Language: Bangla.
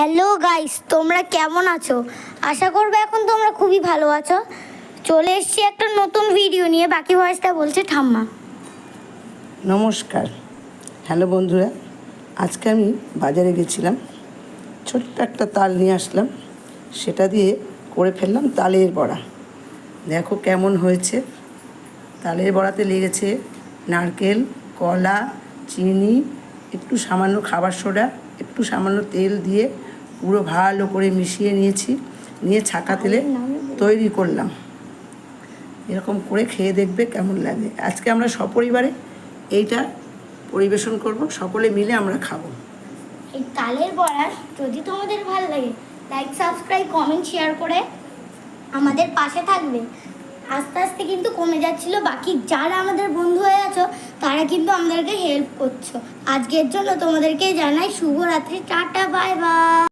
হ্যালো গাইস, তোমরা কেমন আছো? আশা করবো এখন তোমরা খুবই ভালো আছো। চলে এসেছি একটা নতুন ভিডিও নিয়ে। বাকি ভয়েসটা বলছে ঠাম্মা। নমস্কার। হ্যালো বন্ধুরা, আজকে আমি বাজারে গেছিলাম, ছোট্ট একটা তাল নিয়ে আসলাম, সেটা দিয়ে করে ফেললাম তালের বড়া। দেখো কেমন হয়েছে। তালের বড়াতে লেগেছে নারকেল, কলা, চিনি, একটু সামান্য খাবার সোডা, একটু সামান্য তেল দিয়ে পুরো ভালো করে মিশিয়ে নিয়েছি, নিয়ে ছাঁকা তেলে তৈরি করলাম। এরকম করে খেয়ে দেখবে কেমন লাগে। আজকে আমরা সপরিবারে এইটা পরিবেশন করব, সকলে মিলে আমরা খাবো। এই তালের বড়া যদি তোমাদের ভালো লাগে, লাইক, সাবস্ক্রাইব, কমেন্ট, শেয়ার করে আমাদের পাশে থাকবে। আস্তে আস্তে কিন্তু কমে যাচ্ছিল, বাকি যারা আমাদের বন্ধু হয়ে আছো তারা কিন্তু আমাদেরকে হেল্প করছো। আজকের জন্য তোমাদেরকে জানাই শুভরাত্রি, টাটা, বাই বাই।